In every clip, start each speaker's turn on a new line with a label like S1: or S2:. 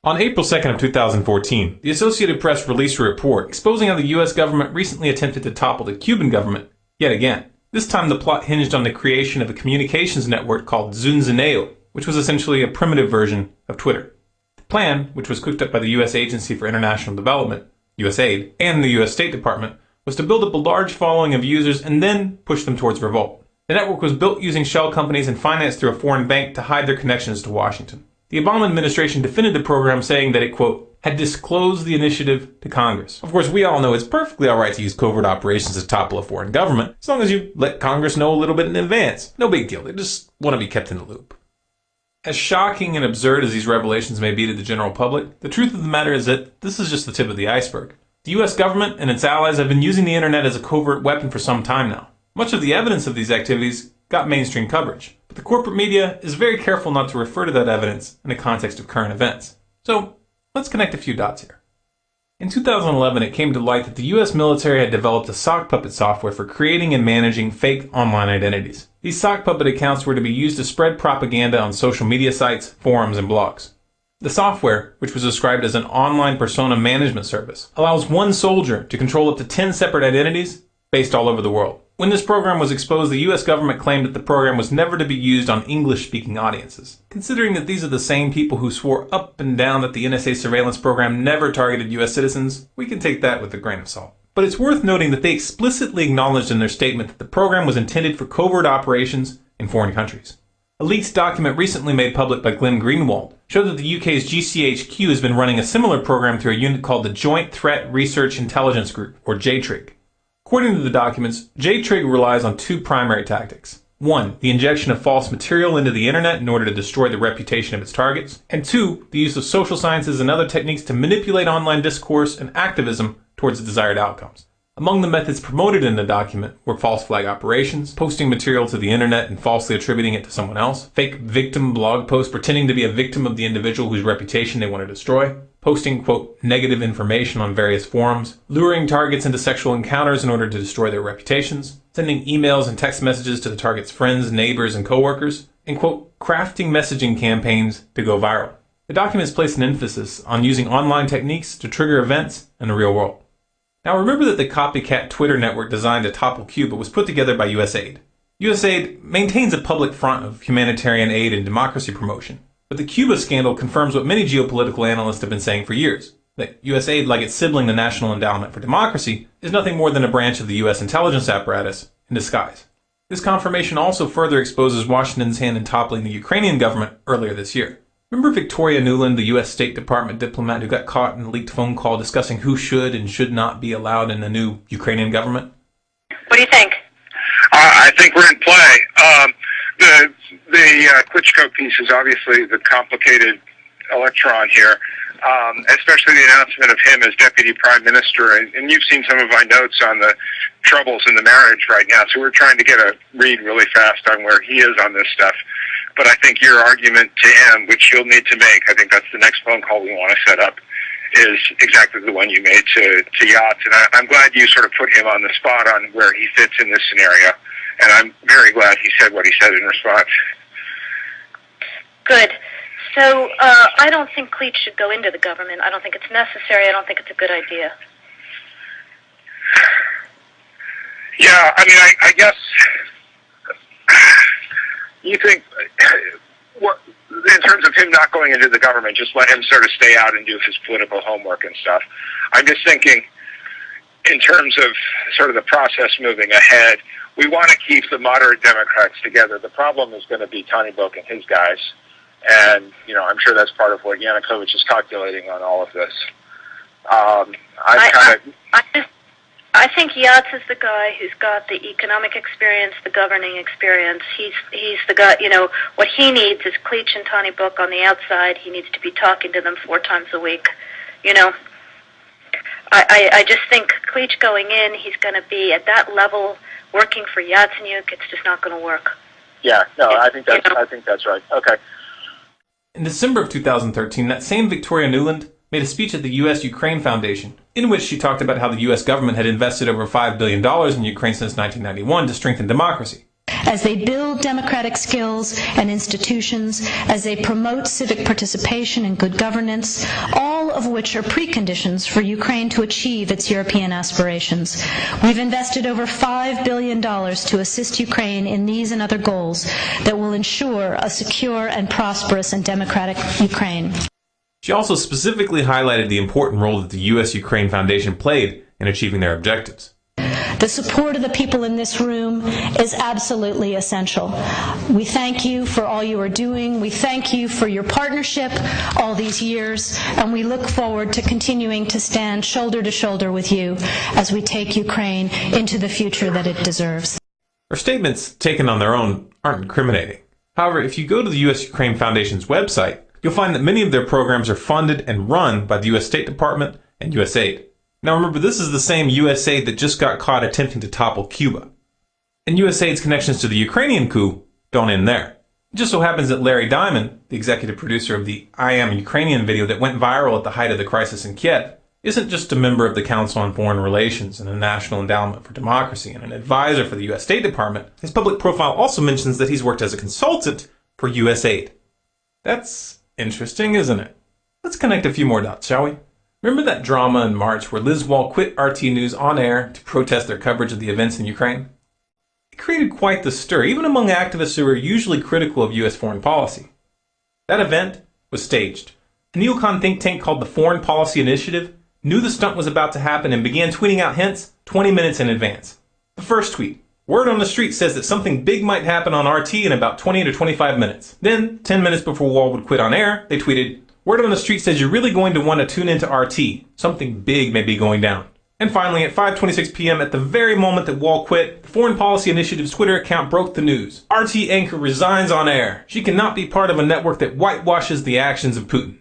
S1: On April 2nd of 2014, the Associated Press released a report exposing how the U.S. government recently attempted to topple the Cuban government yet again. This time the plot hinged on the creation of a communications network called Zunzuneo, which was essentially a primitive version of Twitter. The plan, which was cooked up by the U.S. Agency for International Development, USAID, and the U.S. State Department, was to build up a large following of users and then push them towards revolt. The network was built using shell companies and financed through a foreign bank to hide their connections to Washington. The Obama administration defended the program, saying that it, quote, had disclosed the initiative to Congress. Of course, we all know it's perfectly alright to use covert operations to topple a foreign government, as long as you let Congress know a little bit in advance. No big deal, they just want to be kept in the loop. As shocking and absurd as these revelations may be to the general public, the truth of the matter is that this is just the tip of the iceberg. The US government and its allies have been using the internet as a covert weapon for some time now. Much of the evidence of these activities got mainstream coverage, but the corporate media is very careful not to refer to that evidence in the context of current events. So, let's connect a few dots here. In 2011, it came to light that the US military had developed a sock puppet software for creating and managing fake online identities. These sock puppet accounts were to be used to spread propaganda on social media sites, forums, and blogs. The software, which was described as an online persona management service, allows one soldier to control up to 10 separate identities based all over the world. When this program was exposed, the US government claimed that the program was never to be used on English-speaking audiences. Considering that these are the same people who swore up and down that the NSA surveillance program never targeted US citizens, we can take that with a grain of salt. But it's worth noting that they explicitly acknowledged in their statement that the program was intended for covert operations in foreign countries. A leaked document recently made public by Glenn Greenwald showed that the UK's GCHQ has been running a similar program through a unit called the Joint Threat Research Intelligence Group, or JTRIG. According to the documents, JTRIG relies on two primary tactics. One, the injection of false material into the internet in order to destroy the reputation of its targets. And two, the use of social sciences and other techniques to manipulate online discourse and activism towards desired outcomes. Among the methods promoted in the document were false flag operations, posting material to the internet and falsely attributing it to someone else, fake victim blog posts pretending to be a victim of the individual whose reputation they want to destroy, posting, quote, negative information on various forums, luring targets into sexual encounters in order to destroy their reputations, sending emails and text messages to the target's friends, neighbors, and coworkers, and, quote, crafting messaging campaigns to go viral. The documents place an emphasis on using online techniques to trigger events in the real world. Now remember that the copycat Twitter network designed to topple Cuba was put together by USAID. USAID maintains a public front of humanitarian aid and democracy promotion. But the Cuba scandal confirms what many geopolitical analysts have been saying for years, that USAID, like its sibling the National Endowment for Democracy, is nothing more than a branch of the US intelligence apparatus in disguise. This confirmation also further exposes Washington's hand in toppling the Ukrainian government earlier this year. Remember Victoria Nuland, the US State Department diplomat who got caught in a leaked phone call discussing who should and should not be allowed in the new Ukrainian government?
S2: What do you think?
S3: I think we're in play. The Klitschko piece is obviously the complicated electron here, especially the announcement of him as deputy prime minister. And you've seen some of my notes on the troubles in the marriage right now, so we're trying to get a read really fast on where he is on this stuff. But I think your argument to him, which you'll need to make, I think that's the next phone call we want to set up, is exactly the one you made to Yachts. And I'm glad you sort of put him on the spot on where he fits in this scenario. And I'm very glad he said what he said in response.
S2: Good. So I don't think Cleach should go into the government. I don't think it's necessary. I don't think it's a good idea.
S3: Yeah, I mean, I guess you think, in terms of him not going into the government, just let him sort of stay out and do his political homework and stuff. I'm just thinking, in terms of sort of the process moving ahead, we want to keep the moderate Democrats together. The problem is going to be Tony Book and his guys. And, you know, I'm sure that's part of what Yanukovych is calculating on all of this.
S2: I think Yachts is the guy who's got the economic experience, the governing experience. He's the guy, you know, what he needs is Cleach and Tony Book on the outside. He needs to be talking to them 4 times a week, you know. I just think Cleach going in, he's going to be at that level working for Yatsenyuk. It's just not going to work.
S3: Yeah, no, I think that's right. Okay.
S1: In December of 2013, that same Victoria Nuland made a speech at the U.S.-Ukraine Foundation, in which she talked about how the U.S. government had invested over $5 billion in Ukraine since 1991 to strengthen democracy.
S4: as they build democratic skills and institutions, as they promote civic participation and good governance, all of which are preconditions for Ukraine to achieve its European aspirations. We've invested over $5 billion to assist Ukraine in these and other goals that will ensure a secure and prosperous and democratic Ukraine.
S1: She also specifically highlighted the important role that the U.S.-Ukraine Foundation played in achieving their objectives.
S4: The support of the people in this room is absolutely essential. We thank you for all you are doing. We thank you for your partnership all these years, and we look forward to continuing to stand shoulder to shoulder with you as we take Ukraine into the future that it deserves.
S1: Her statements, taken on their own, aren't incriminating. However, if you go to the U.S.-Ukraine Foundation's website, you'll find that many of their programs are funded and run by the U.S. State Department and USAID. Now remember, this is the same USAID that just got caught attempting to topple Cuba. And USAID's connections to the Ukrainian coup don't end there. It just so happens that Larry Diamond, the executive producer of the I Am Ukrainian video that went viral at the height of the crisis in Kiev, isn't just a member of the Council on Foreign Relations and a National Endowment for Democracy and an advisor for the U.S. State Department. His public profile also mentions that he's worked as a consultant for USAID. That's interesting, isn't it? Let's connect a few more dots, shall we? Remember that drama in March where Liz Wall quit RT News on air to protest their coverage of the events in Ukraine? It created quite the stir, even among activists who are usually critical of U.S. foreign policy. That event was staged. A neocon think tank called the Foreign Policy Initiative knew the stunt was about to happen and began tweeting out hints 20 minutes in advance. The first tweet: word on the street says that something big might happen on RT in about 20 to 25 minutes. Then, 10 minutes before Wall would quit on air, they tweeted, word on the street says you're really going to want to tune into RT. Something big may be going down. And finally, at 5:26 p.m., at the very moment that Wall quit, the Foreign Policy Initiative's Twitter account broke the news. RT anchor resigns on air. She cannot be part of a network that whitewashes the actions of Putin.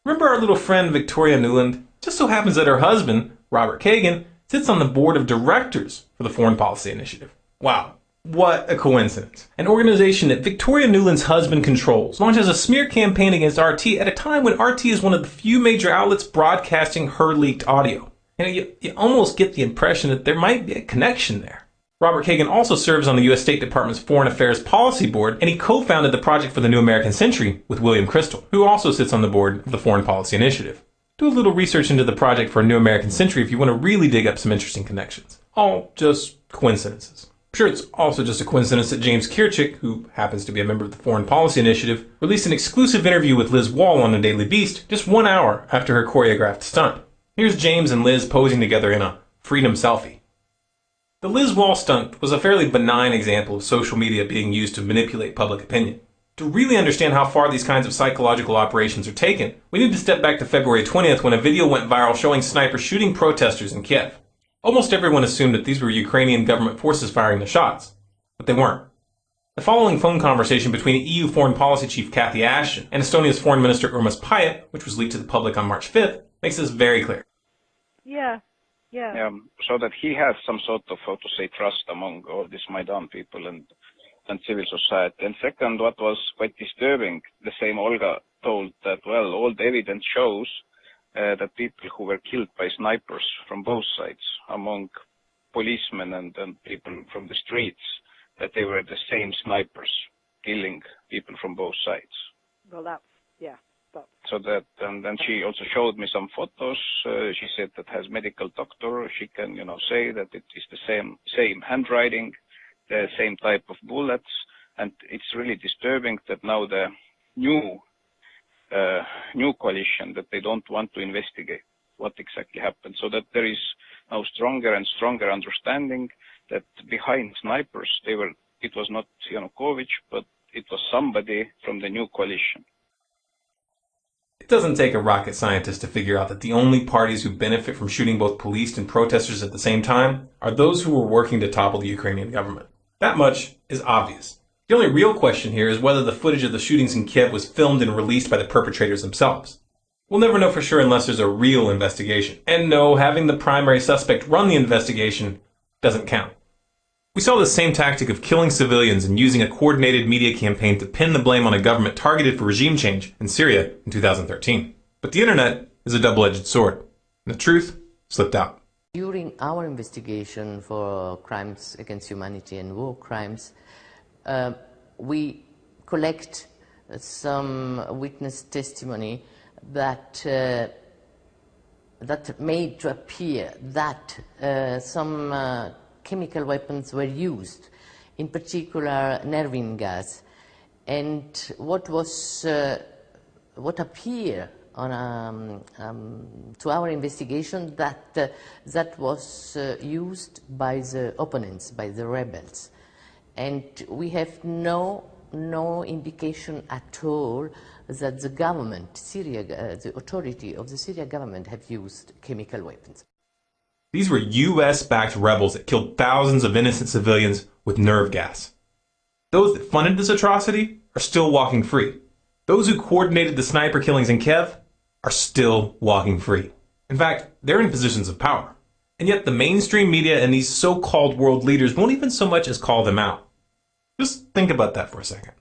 S1: Remember our little friend Victoria Nuland? Just so happens that her husband, Robert Kagan, sits on the board of directors for the Foreign Policy Initiative. Wow. What a coincidence. An organization that Victoria Nuland's husband controls launches a smear campaign against RT at a time when RT is one of the few major outlets broadcasting her leaked audio. And you almost get the impression that there might be a connection there. Robert Kagan also serves on the U.S. State Department's Foreign Affairs Policy Board, and he co-founded the Project for the New American Century with William Crystal, who also sits on the board of the Foreign Policy Initiative. Do a little research into the Project for a New American Century if you want to really dig up some interesting connections. All just coincidences. I'm sure it's also just a coincidence that James Kirchik, who happens to be a member of the Foreign Policy Initiative, released an exclusive interview with Liz Wall on the Daily Beast just 1 hour after her choreographed stunt. Here's James and Liz posing together in a freedom selfie. The Liz Wall stunt was a fairly benign example of social media being used to manipulate public opinion. To really understand how far these kinds of psychological operations are taken, we need to step back to February 20th when a video went viral showing snipers shooting protesters in Kiev. Almost everyone assumed that these were Ukrainian government forces firing the shots, but they weren't. The following phone conversation between EU Foreign Policy Chief Cathy Ashton and Estonia's Foreign Minister Urmas Paet, which was leaked to the public on March 5th, makes this very clear.
S5: Yeah.
S6: So that he has some sort of, how to say, trust among all these Maidan people and civil society. And second, what was quite disturbing, the same Olga told that, well, all the evidence shows that people who were killed by snipers from both sides, among policemen and people from the streets, that they were the same snipers killing people from both sides.
S5: Well, that's, yeah.
S6: So that, and then she also showed me some photos. She said that as medical doctor, she can, say that it is the same handwriting, the same type of bullets, and it's really disturbing that now the new coalition, that they don't want to investigate what exactly happened, so that there is now stronger and stronger understanding that behind snipers, it was not Yanukovych, but it was somebody from the new coalition.
S1: It doesn't take a rocket scientist to figure out that the only parties who benefit from shooting both police and protesters at the same time are those who are working to topple the Ukrainian government. That much is obvious. The only real question here is whether the footage of the shootings in Kiev was filmed and released by the perpetrators themselves. We'll never know for sure unless there's a real investigation. And no, having the primary suspect run the investigation doesn't count. We saw the same tactic of killing civilians and using a coordinated media campaign to pin the blame on a government targeted for regime change in Syria in 2013. But the internet is a double-edged sword, and the truth slipped out.
S7: During our investigation for crimes against humanity and war crimes, we collect some witness testimony that that made to appear that some chemical weapons were used, in particular nervine gas. And what appeared on to our investigation that that was used by the opponents, by the rebels, and we have no indication at all that the government, the authority of the Syrian government, have used chemical weapons.
S1: These were U.S.-backed rebels that killed thousands of innocent civilians with nerve gas. Those that funded this atrocity are still walking free. Those who coordinated the sniper killings in Kiev are still walking free. In fact, they're in positions of power. And yet the mainstream media and these so-called world leaders won't even so much as call them out. Just think about that for a second.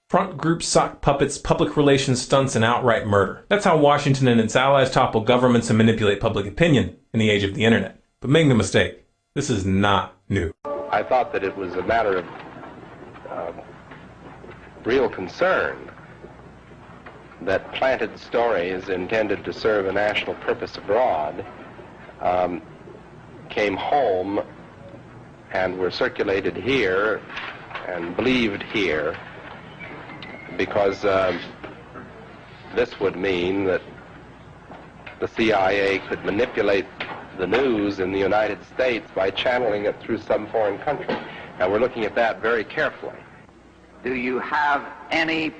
S1: Front group sock puppets, public relations stunts, and outright murder. That's how Washington and its allies topple governments and manipulate public opinion in the age of the internet. But make no mistake, this is not new.
S8: I thought that it was a matter of real concern that planted stories intended to serve a national purpose abroad came home and were circulated here and believed here, because this would mean that the CIA could manipulate the news in the United States by channeling it through some foreign country. And we're looking at that very carefully.
S9: Do you have any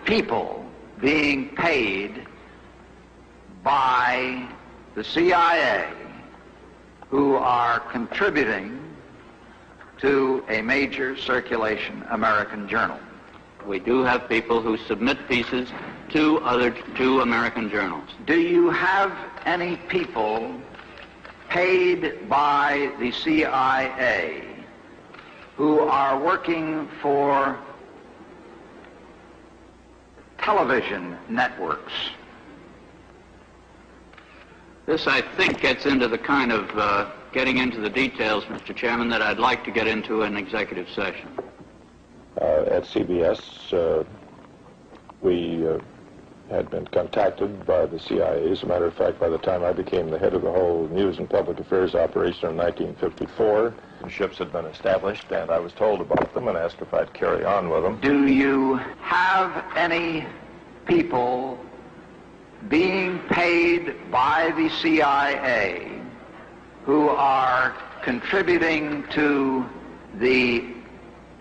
S9: people being paid by the CIA who are contributing to a major circulation American journal?
S10: We do have people who submit pieces to two American journals.
S9: Do you have any people paid by the CIA who are working for television networks?
S10: This, I think, gets into the kind of getting into the details, Mr. Chairman, that I'd like to get into in executive session.
S8: At CBS, we had been contacted by the CIA. As a matter of fact, by the time I became the head of the whole news and public affairs operation in 1954, ships had been established, and I was told about them and asked if I'd carry on with them.
S9: Do you have any people being paid by the CIA who are contributing to the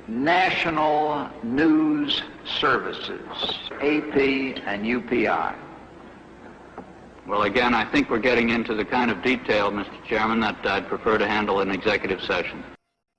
S9: national news services, AP and UPI?
S10: Well, again, I think we're getting into the kind of detail, Mr. Chairman, that I'd prefer to handle in executive session.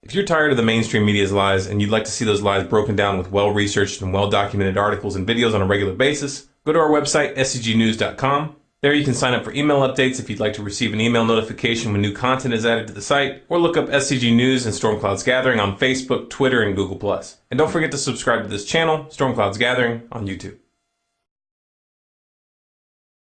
S1: If you're tired of the mainstream media's lies and you'd like to see those lies broken down with well-researched and well-documented articles and videos on a regular basis, go to our website, scgnews.com. There you can sign up for email updates if you'd like to receive an email notification when new content is added to the site, or look up SCG News and Storm Clouds Gathering on Facebook, Twitter, and Google+. And don't forget to subscribe to this channel, Storm Clouds Gathering, on YouTube.